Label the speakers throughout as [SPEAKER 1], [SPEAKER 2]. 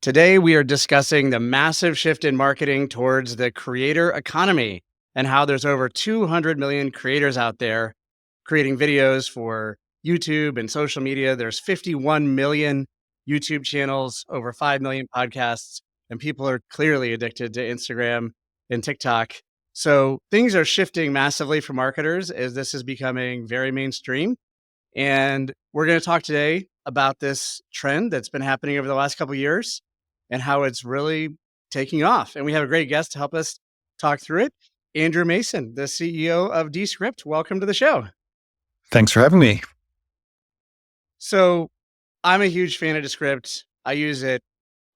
[SPEAKER 1] Today, we are discussing the massive shift in marketing towards the creator economy and how there's over 200 million creators out there creating videos for YouTube and social media. There's 51 million YouTube channels, over 5 million podcasts, and people are clearly addicted to Instagram and TikTok. So things are shifting massively for marketers as this is becoming very mainstream. And we're going to talk today about this trend that's been happening over the last couple of years and how it's really taking off. And we have a great guest to help us talk through it. Andrew Mason, the CEO of Descript. Welcome to the show.
[SPEAKER 2] Thanks for having me.
[SPEAKER 1] So, I'm a huge fan of Descript. I use it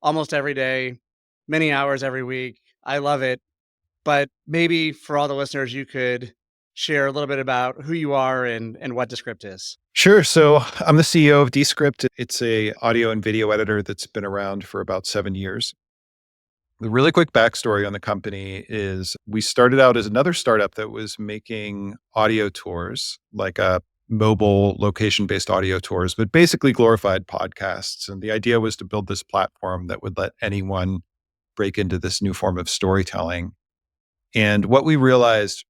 [SPEAKER 1] almost every day, many hours every week. I love it. But maybe for all the listeners, you could share a little bit about who you are and what Descript is.
[SPEAKER 2] Sure. So I'm the CEO of Descript. It's a audio and video editor that's been around for about 7 years. The really quick backstory on the company is we started out as another startup that was making audio tours, like a mobile location-based audio tours, but basically glorified podcasts. And the idea was to build this platform that would let anyone break into this new form of storytelling. And what we realized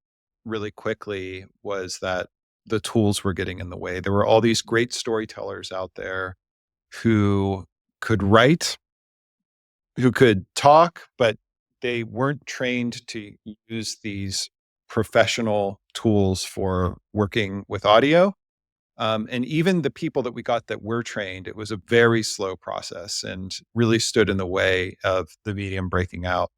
[SPEAKER 2] really quickly was that the tools were getting in the way. There were all these great storytellers out there who could write, who could talk, but they weren't trained to use these professional tools for working with audio. And even the people that we got that were trained, it was a very slow process and really stood in the way of the medium breaking out.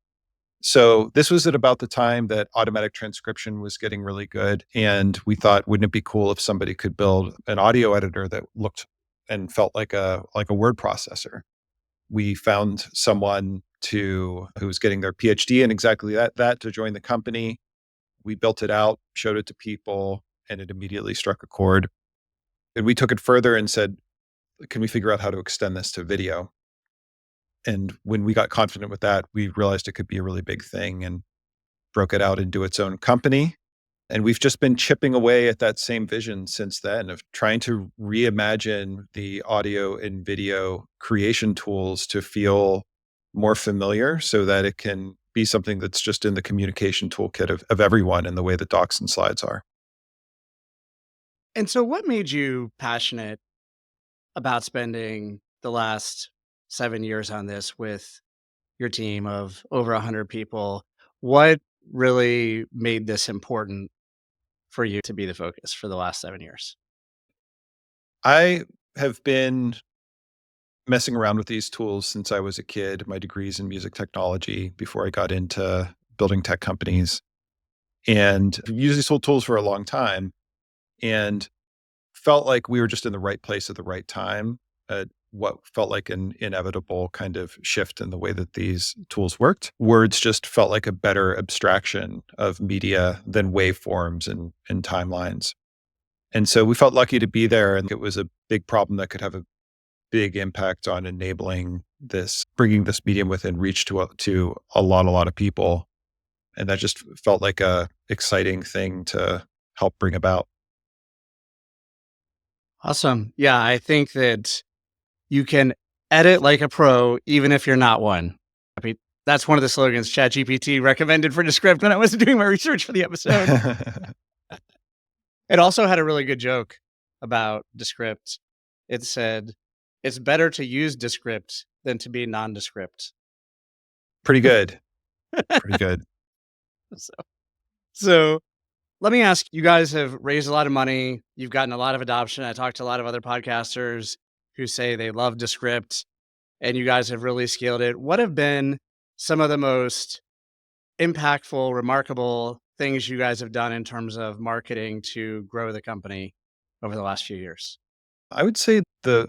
[SPEAKER 2] So this was at about the time that automatic transcription was getting really good. And we thought, wouldn't it be cool if somebody could build an audio editor that looked and felt like a word processor? We found someone who was getting their PhD in exactly that to join the company. We built it out, showed it to people, and it immediately struck a chord. And we took it further and said, can we figure out how to extend this to video? And when we got confident with that, we realized it could be a really big thing and broke it out into its own company. And we've just been chipping away at that same vision since then of trying to reimagine the audio and video creation tools to feel more familiar so that it can be something that's just in the communication toolkit of everyone in the way that docs and slides are.
[SPEAKER 1] And so, what made you passionate about spending the last 7 years on this with your team of over 100 people? What really made this important for you to be the focus for the last 7 years?
[SPEAKER 2] I have been messing around with these tools since I was a kid. My degree's in music technology before I got into building tech companies. And I've used these whole tools for a long time and felt like we were just in the right place at the right time at what felt like an inevitable kind of shift in the way that these tools worked. Words just felt like a better abstraction of media than waveforms and timelines. And so we felt lucky to be there. And it was a big problem that could have a big impact on enabling this, bringing this medium within reach to a lot of people. And that just felt like a exciting thing to help bring about.
[SPEAKER 1] Awesome. Yeah, I think that you can edit like a pro, even if you're not one. I mean, that's one of the slogans ChatGPT recommended for Descript when I was doing my research for the episode. It also had a really good joke about Descript. It said, it's better to use Descript than to be nondescript.
[SPEAKER 2] Pretty good. Pretty good.
[SPEAKER 1] So, so let me ask, you guys have raised a lot of money. You've gotten a lot of adoption. I talked to a lot of other podcasters who say they love Descript and you guys have really scaled it. What have been some of the most impactful, remarkable things you guys have done in terms of marketing to grow the company over the last few years?
[SPEAKER 2] I would say the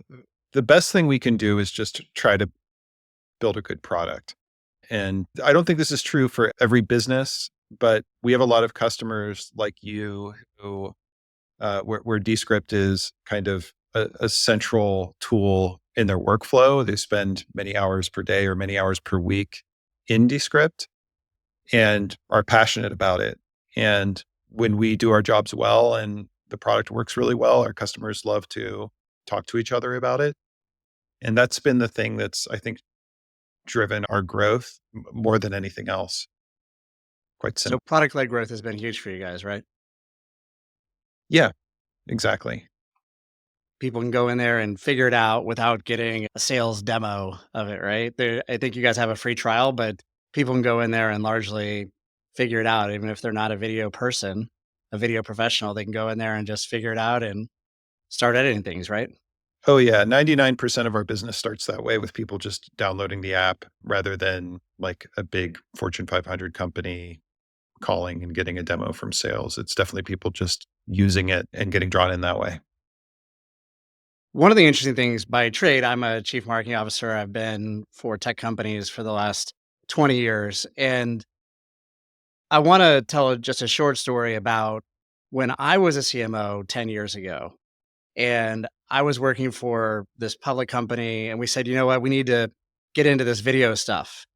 [SPEAKER 2] best thing we can do is just try to build a good product. And I don't think this is true for every business, but we have a lot of customers like you who where Descript is kind of a central tool in their workflow. They spend many hours per day or many hours per week in Descript and are passionate about it. And when we do our jobs well and the product works really well, our customers love to talk to each other about it. And that's been the thing that's, I think, driven our growth more than anything else. Quite
[SPEAKER 1] So
[SPEAKER 2] simple.
[SPEAKER 1] product-led growth has been huge for you guys, right?
[SPEAKER 2] Yeah, exactly.
[SPEAKER 1] People can go in there and figure it out without getting a sales demo of it, right? I think you guys have a free trial, but people can go in there and largely figure it out, even if they're not a video person, a video professional. They can go in there and just figure it out and start editing things, right?
[SPEAKER 2] Oh, yeah. 99% of our business starts that way with people just downloading the app rather than like a big Fortune 500 company calling and getting a demo from sales. It's definitely people just using it and getting drawn in that way.
[SPEAKER 1] One of the interesting things by trade, I'm a chief marketing officer. I've been for tech companies for the last 20 years. And I want to tell just a short story about when I was a CMO 10 years ago. And I was working for this public company. And we said, you know what, we need to get into this video stuff.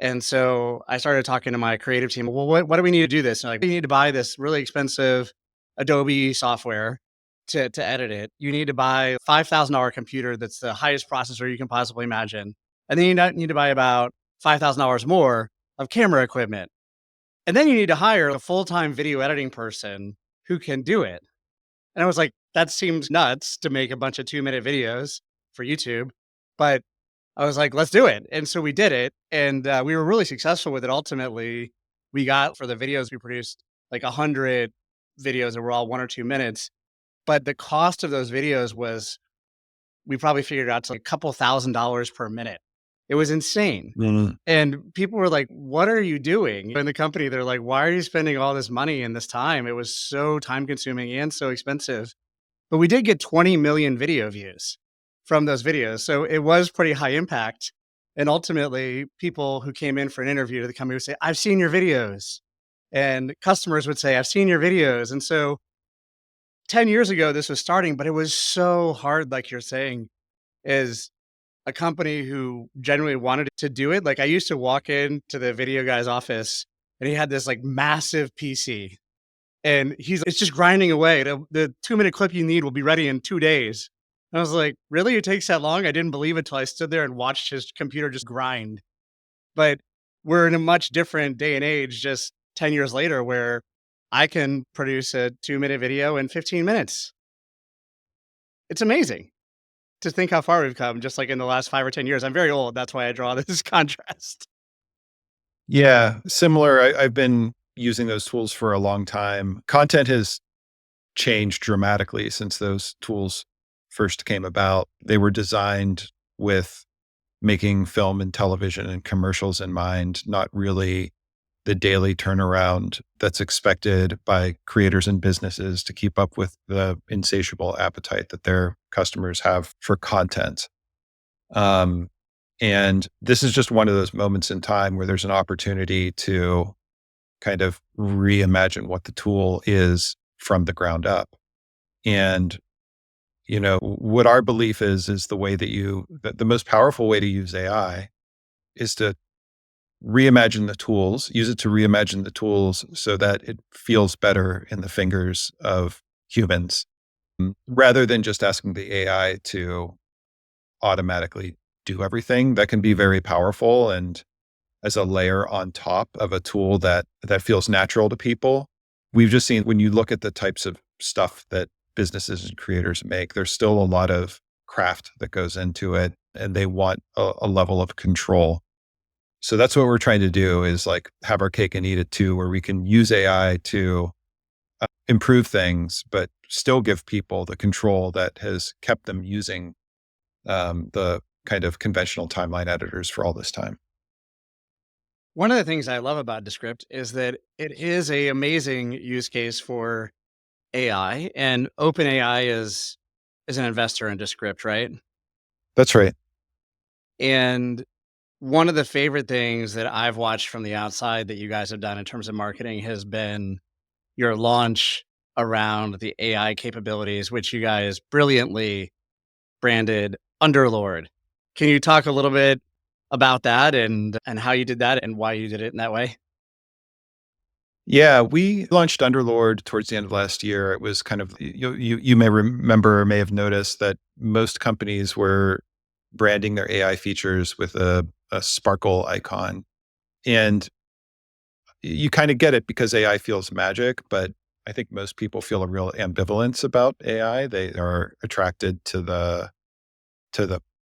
[SPEAKER 1] And so I started talking to my creative team. Well, what do we need to do this? And like, we need to buy this really expensive Adobe software to edit it. You need to buy a $5,000 computer that's the highest processor you can possibly imagine. And then you need to buy about $5,000 more of camera equipment. And then you need to hire a full time video editing person who can do it. And I was like, that seems nuts to make a bunch of 2-minute videos for YouTube. But I was like, let's do it. And so we did it. And we were really successful with it. Ultimately, we got for the videos we produced like 100 videos that were all 1 or 2 minutes. But the cost of those videos was, we probably figured out to like a couple $1,000s per minute. It was insane.
[SPEAKER 2] Mhm.
[SPEAKER 1] And people were like, what are you doing in the company? They're like, why are you spending all this money and this time? It was so time consuming and so expensive. But we did get 20 million video views from those videos. So it was pretty high impact. And ultimately, people who came in for an interview to the company would say, I've seen your videos. And customers would say, I've seen your videos. And so 10 years ago, this was starting, but it was so hard, like you're saying, is a company who genuinely wanted to do it. Like I used to walk into the video guy's office and he had this like massive PC and it's just grinding away. The 2-minute clip you need will be ready in 2 days. And I was like, really? It takes that long? I didn't believe it till I stood there and watched his computer just grind. But we're in a much different day and age, just 10 years later, where I can produce a 2-minute video in 15 minutes. It's amazing to think how far we've come just like in the last 5 or 10 years. I'm very old. That's why I draw this contrast.
[SPEAKER 2] Yeah, similar. I've been using those tools for a long time. Content has changed dramatically since those tools first came about. They were designed with making film and television and commercials in mind, not really the daily turnaround that's expected by creators and businesses to keep up with the insatiable appetite that their customers have for content. Um, and this is just one of those moments in time where there's an opportunity to kind of reimagine what the tool is from the ground up. And, what our belief is the way that the most powerful way to use AI is to use it to reimagine the tools so that it feels better in the fingers of humans, rather than just asking the AI to automatically do everything. That can be very powerful and as a layer on top of a tool that feels natural to people. We've just seen when you look at the types of stuff that businesses and creators make, there's still a lot of craft that goes into it and they want a level of control. So that's what we're trying to do is like have our cake and eat it too, where we can use AI to improve things, but still give people the control that has kept them using the kind of conventional timeline editors for all this time.
[SPEAKER 1] One of the things I love about Descript is that it is a amazing use case for AI, and OpenAI is an investor in Descript, right?
[SPEAKER 2] That's right.
[SPEAKER 1] And one of the favorite things that I've watched from the outside that you guys have done in terms of marketing has been your launch around the AI capabilities, which you guys brilliantly branded Underlord. Can you talk a little bit about that and how you did that and why you did it in that way?
[SPEAKER 2] Yeah, we launched Underlord towards the end of last year. It was kind of you may remember or may have noticed that most companies were branding their AI features with a a sparkle icon. And you kind of get it because AI feels magic, but I think most people feel a real ambivalence about AI. They are attracted to the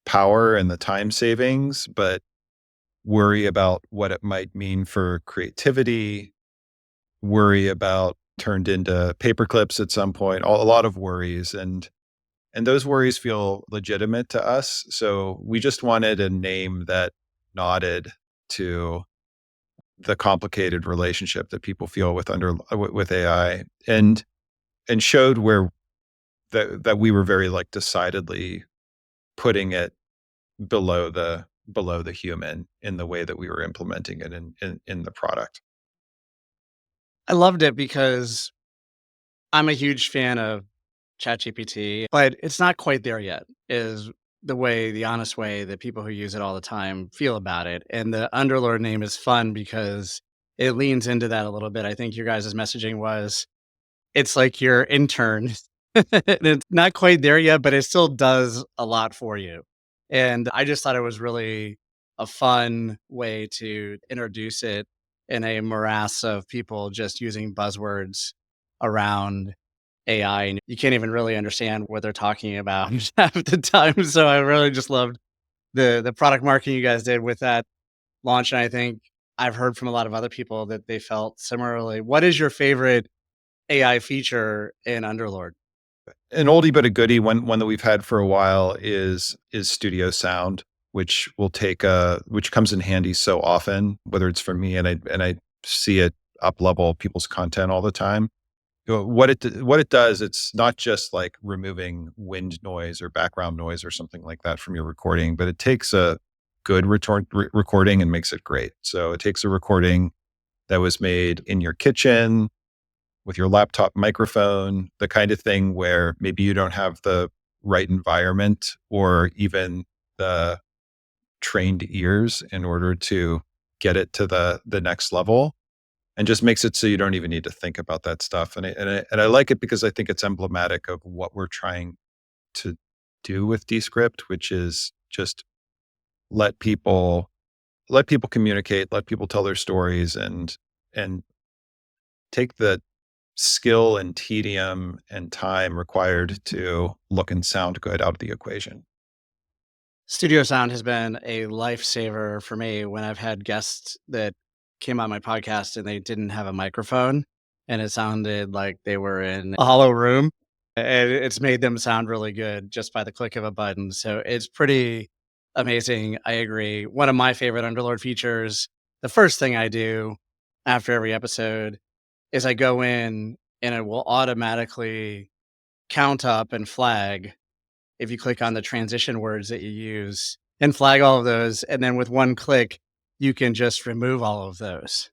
[SPEAKER 2] power and the time savings, but worry about what it might mean for creativity, worry about turned into paper clips at some point, a lot of worries. And those worries feel legitimate to us. So we just wanted a name that nodded to the complicated relationship that people feel with AI, and showed where that we were very like decidedly putting it below the human in the way that we were implementing it in the product.
[SPEAKER 1] I loved it because I'm a huge fan of ChatGPT, but it's not quite there yet, is the honest way that people who use it all the time feel about it. And the Underlord name is fun because it leans into that a little bit. I think your guys' messaging was it's like your intern. And it's not quite there yet, but it still does a lot for you. And I just thought it was really a fun way to introduce it in a morass of people just using buzzwords around AI. And you can't even really understand what they're talking about half the time. So I really just loved the product marketing you guys did with that launch. And I think I've heard from a lot of other people that they felt similarly. What is your favorite AI feature in Underlord?
[SPEAKER 2] An oldie but a goodie, one that we've had for a while is Studio Sound, which comes in handy so often, whether it's for me and I see it up level people's content all the time. What it does, it's not just like removing wind noise or background noise or something like that from your recording, but it takes a good recording and makes it great. So it takes a recording that was made in your kitchen with your laptop microphone, the kind of thing where maybe you don't have the right environment or even the trained ears in order to get it to the next level, and just makes it so you don't even need to think about that stuff. And I like it because I think it's emblematic of what we're trying to do with Descript, which is just let people let people communicate, let people tell their stories, and take the skill and tedium and time required to look and sound good out of the equation.
[SPEAKER 1] Studio sound has been a lifesaver for me when I've had guests that came on my podcast and they didn't have a microphone and it sounded like they were in a hollow room. And it's made them sound really good just by the click of a button. So it's pretty amazing. I agree. One of my favorite Underlord features, the first thing I do after every episode is I go in and it will automatically count up and flag if you click on the transition words that you use and flag all of those. And then with one click, you can just remove all of those.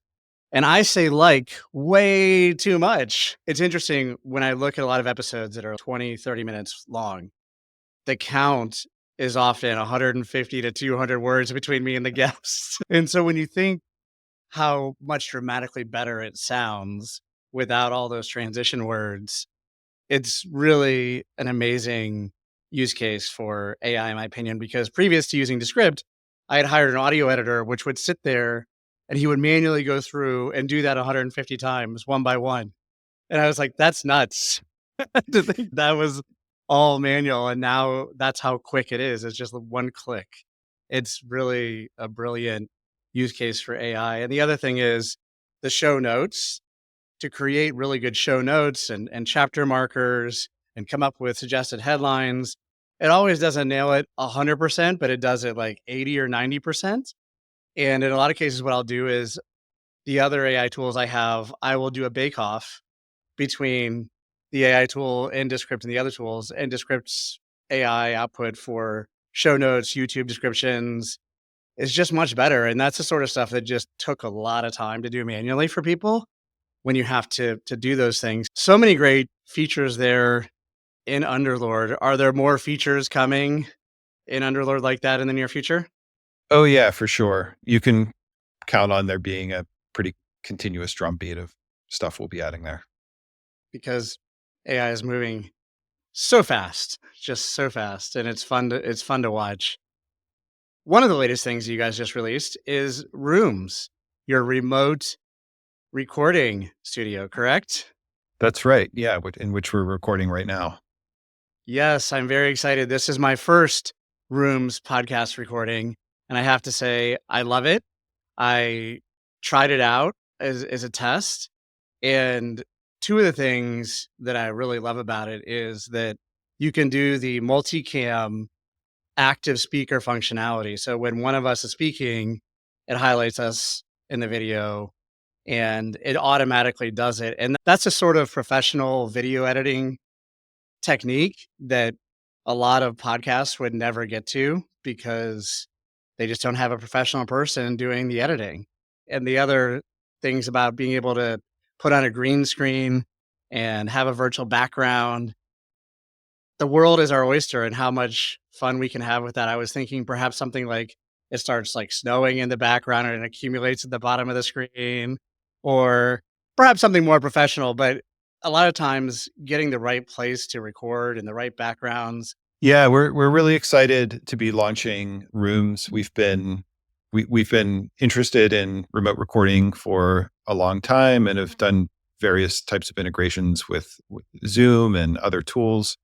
[SPEAKER 1] And I say like way too much. It's interesting when I look at a lot of episodes that are 20, 30 minutes long, the count is often 150 to 200 words between me and the guests. And so when you think how much dramatically better it sounds without all those transition words, it's really an amazing use case for AI, in my opinion, because previous to using Descript, I had hired an audio editor, which would sit there and he would manually go through and do that 150 times one by one. And I was like, that's nuts to think that was all manual. And now that's how quick it is. It's just one click. It's really a brilliant use case for AI. And the other thing is the show notes to create really good show notes and chapter markers and come up with suggested headlines. It always doesn't nail it 100%, but it does it like 80 or 90%. And in a lot of cases, what I'll do is the other AI tools I have, I will do a bake off between the AI tool and Descript and the other tools, and Descript's AI output for show notes, YouTube descriptions is just much better. And that's the sort of stuff that just took a lot of time to do manually for people when you have to do those things. So many great features there in Underlord. Are there more features coming in Underlord like that in the near future?
[SPEAKER 2] Oh yeah, for sure. You can count on there being a pretty continuous drumbeat of stuff we'll be adding there.
[SPEAKER 1] Because AI is moving so fast, just so fast, and it's fun to watch. One of the latest things you guys just released is Rooms, your remote recording studio, correct?
[SPEAKER 2] That's right. Yeah, in which we're recording right now.
[SPEAKER 1] Yes, I'm very excited. This is my first Rooms podcast recording, and I have to say, I love it. I tried it out as a test, and two of the things that I really love about it is that you can do the multicam active speaker functionality. So when one of us is speaking, it highlights us in the video and it automatically does it. And that's a sort of professional video editing technique that a lot of podcasts would never get to because they just don't have a professional person doing the editing. And the other things about being able to put on a green screen and have a virtual background, the world is our oyster and how much fun we can have with that. I was thinking perhaps something like it starts like snowing in the background and it accumulates at the bottom of the screen, or perhaps something more professional. But a lot of times, getting the right place to record and the right backgrounds.
[SPEAKER 2] Yeah, we're really excited to be launching Rooms. We've been interested in remote recording for a long time and have done various types of integrations with Zoom and other tools.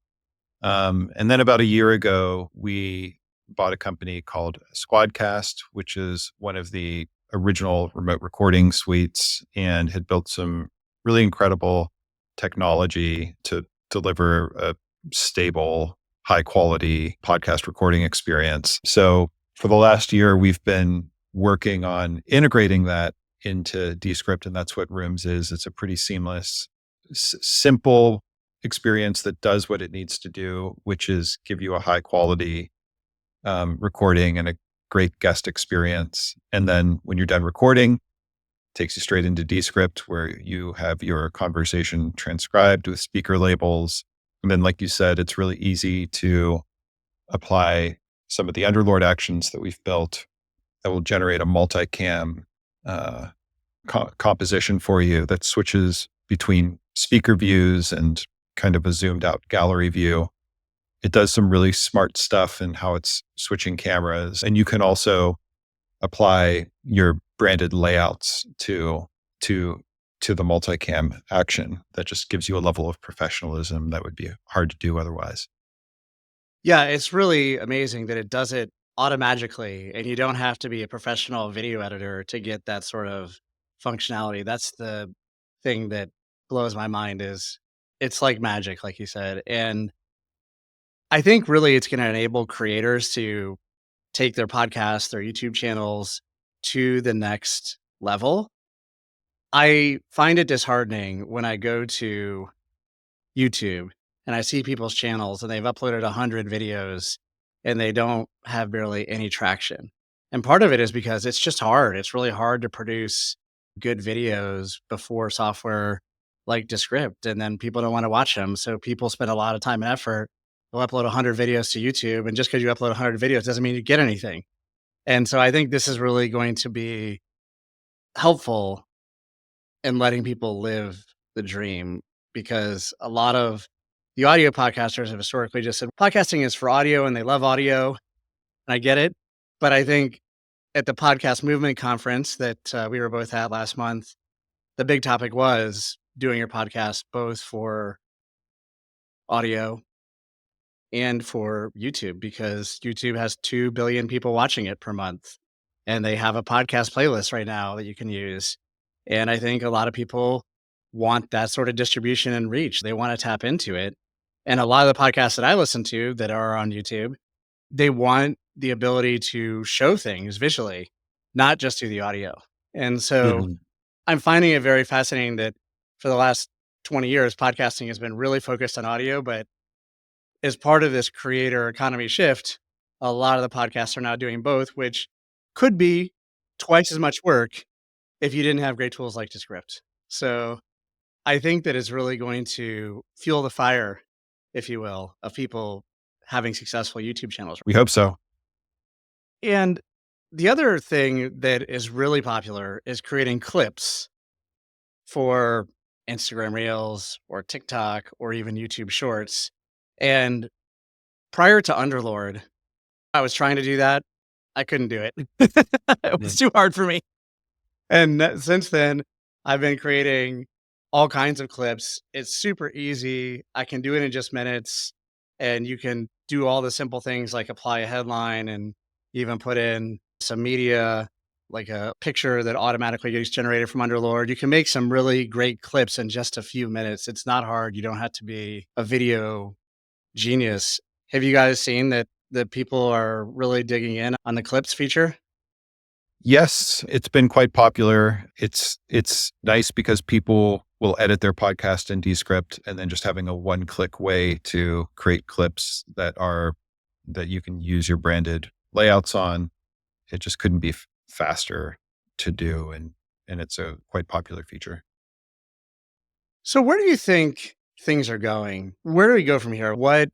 [SPEAKER 2] And then about a year ago, we bought a company called Squadcast, which is one of the original remote recording suites, and had built some really incredible technology to deliver a stable, high quality podcast recording experience. So for the last year, we've been working on integrating that into Descript, and that's what Rooms is. It's a pretty seamless, simple experience that does what it needs to do, which is give you a high quality recording and a great guest experience. And then when you're done recording, takes you straight into Descript where you have your conversation transcribed with speaker labels. And then, like you said, it's really easy to apply some of the Underlord actions that we've built that will generate a multicam uh, composition for you that switches between speaker views and kind of a zoomed out gallery view. It does some really smart stuff in how it's switching cameras. And you can also apply your branded layouts to the multicam action that just gives you a level of professionalism that would be hard to do otherwise.
[SPEAKER 1] Yeah, it's really amazing that it does it automatically and you don't have to be a professional video editor to get that sort of functionality. That's the thing that blows my mind is it's like magic, like you said. And I think really it's going to enable creators to take their podcasts, their YouTube channels to the next level. I find it disheartening when I go to YouTube and I see people's channels and they've uploaded 100 videos and they don't have barely any traction. And part of it is because it's just hard. It's really hard to produce good videos before software like Descript, and then people don't want to watch them. So people spend a lot of time and effort. They'll upload 100 videos to YouTube, and just because you upload 100 videos doesn't mean you get anything. And so I think this is really going to be helpful in letting people live the dream because a lot of the audio podcasters have historically just said podcasting is for audio and they love audio. And I get it. But I think at the podcast movement conference that we were both at last month, the big topic was doing your podcast both for audio and for YouTube because YouTube has 2 billion people watching it per month. And they have a podcast playlist right now that you can use. And I think a lot of people want that sort of distribution and reach. They want to tap into it. And a lot of the podcasts that I listen to that are on YouTube, they want the ability to show things visually, not just do the audio. And so
[SPEAKER 2] Mhm.
[SPEAKER 1] I'm finding it very fascinating that for the last 20 years, podcasting has been really focused on audio, but as part of this creator economy shift, a lot of the podcasts are now doing both, which could be twice as much work if you didn't have great tools like Descript. So I think that it's really going to fuel the fire, if you will, of people having successful YouTube channels.
[SPEAKER 2] We hope so.
[SPEAKER 1] And the other thing that is really popular is creating clips for Instagram Reels or TikTok or even YouTube Shorts. And prior to Underlord, I was trying to do that. I couldn't do it. It
[SPEAKER 2] Yeah.
[SPEAKER 1] was too hard for me. And since then, I've been creating all kinds of clips. It's super easy. I can do it in just minutes. And you can do all the simple things like apply a headline and even put in some media, like a picture that automatically gets generated from Underlord. You can make some really great clips in just a few minutes. It's not hard. You don't have to be a video genius. Have you guys seen that people are really digging in on the clips feature?
[SPEAKER 2] Yes, it's been quite popular. It's nice because people will edit their podcast in Descript and then just having a one-click way to create clips that you can use your branded layouts on. It just couldn't be faster to do, and it's a quite popular feature.
[SPEAKER 1] So where do you think things are going? Where do we go from here? What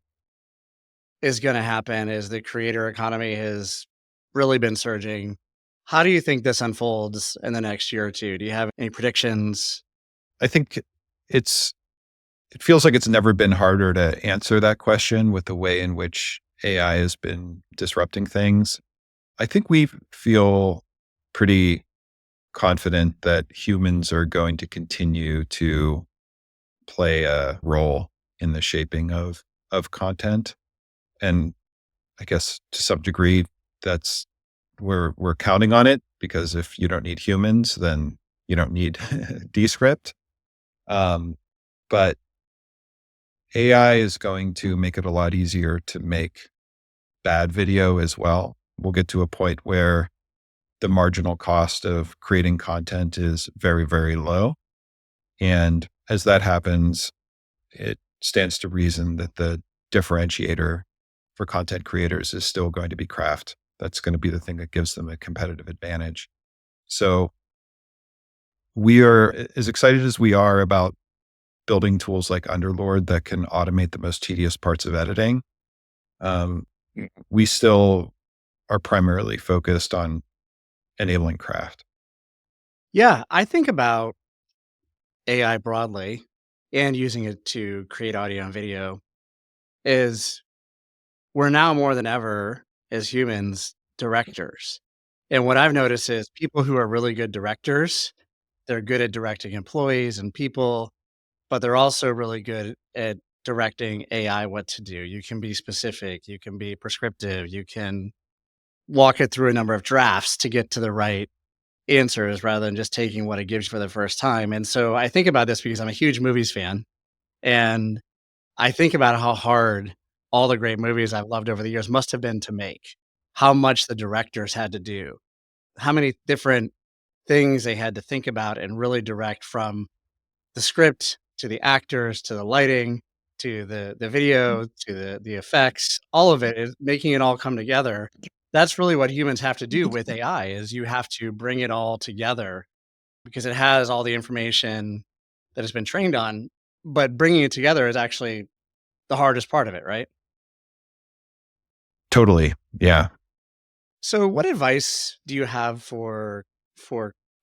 [SPEAKER 1] is going to happen as the creator economy has really been surging? How do you think this unfolds in the next year or two? Do you have any predictions?
[SPEAKER 2] I think it's it feels like it's never been harder to answer that question with the way in which AI has been disrupting things. I think we feel pretty confident that humans are going to continue to play a role in the shaping of content. And I guess to some degree that's we're counting on it because if you don't need humans, then you don't need Descript. Um, but AI is going to make it a lot easier to make bad video as well. We'll get to a point where the marginal cost of creating content is very, very low. And as that happens, it stands to reason that the differentiator for content creators is still going to be craft. That's going to be the thing that gives them a competitive advantage. So we are as excited as we are about building tools like Underlord that can automate the most tedious parts of editing. Um, we still are primarily focused on enabling craft.
[SPEAKER 1] Yeah, I think about AI broadly and using it to create audio and video is we're now more than ever as humans directors. And what I've noticed is people who are really good directors, they're good at directing employees and people, but they're also really good at directing AI what to do. You can be specific, you can be prescriptive, you can walk it through a number of drafts to get to the right answers rather than just taking what it gives you for the first time. And so I think about this because I'm a huge movies fan. And I think about how hard all the great movies I've loved over the years must have been to make, how much the directors had to do, how many different things they had to think about and really direct from the script to the actors to the lighting to the video to the effects, all of it is making it all come together. That's really what humans have to do with AI is you have to bring it all together because it has all the information that it's been trained on, but bringing it together is actually the hardest part of it, right?
[SPEAKER 2] Totally. Yeah.
[SPEAKER 1] So what advice do you have for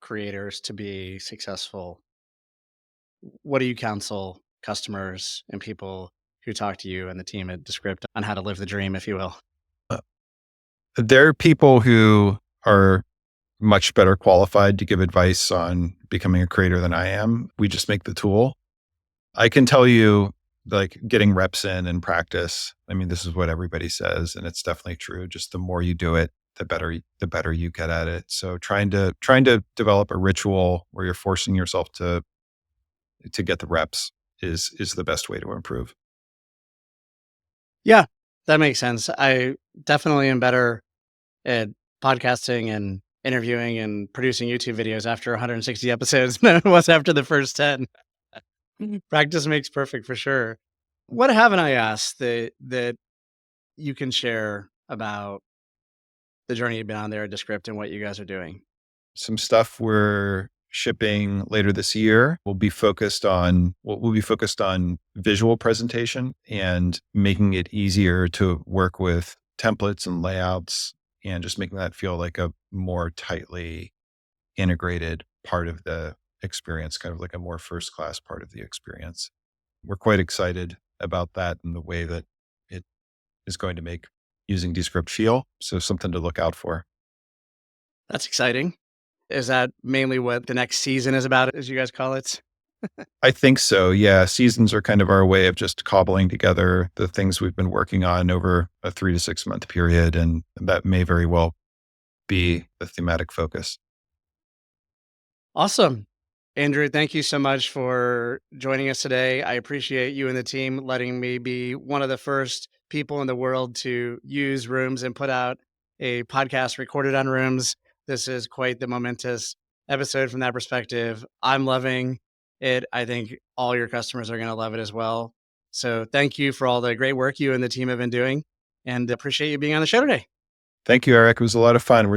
[SPEAKER 1] creators to be successful? What do you counsel customers and people who talk to you and the team at Descript on how to live the dream, if you will?
[SPEAKER 2] Uh, there are people who are much better qualified to give advice on becoming a creator than I am. We just make the tool. I can tell you, like, getting reps in and practice. I mean, this is what everybody says, and it's definitely true. Just the more you do it, the better you get at it. So trying to develop a ritual where you're forcing yourself to get the reps is the best way to improve.
[SPEAKER 1] Yeah, that makes sense. I definitely am better at podcasting and interviewing and producing YouTube videos after 160 episodes than it was after the first 10. Practice makes perfect for sure. What haven't I asked that you can share about the journey you've been on there at Descript and what you guys are doing?
[SPEAKER 2] Some stuff we're shipping later this year will be focused on visual presentation and making it easier to work with templates and layouts and just making that feel like a more tightly integrated part of the experience, kind of like a more first class part of the experience. We're quite excited about that and the way that it is going to make using Descript feel. So something to look out for.
[SPEAKER 1] That's exciting. Is that mainly what the next season is about, as you guys call it?
[SPEAKER 2] I think so. Yeah. Seasons are kind of our way of just cobbling together the things we've been working on over a 3 to 6 month period. And that may very well be the thematic focus.
[SPEAKER 1] Awesome. Andrew, thank you so much for joining us today. I appreciate you and the team letting me be one of the first people in the world to use Rooms and put out a podcast recorded on Rooms. This is quite the momentous episode from that perspective. I'm loving it. I think all your customers are going to love it as well. So thank you for all the great work you and the team have been doing, and appreciate you being on the show today.
[SPEAKER 2] Thank you, Eric. It was a lot of fun.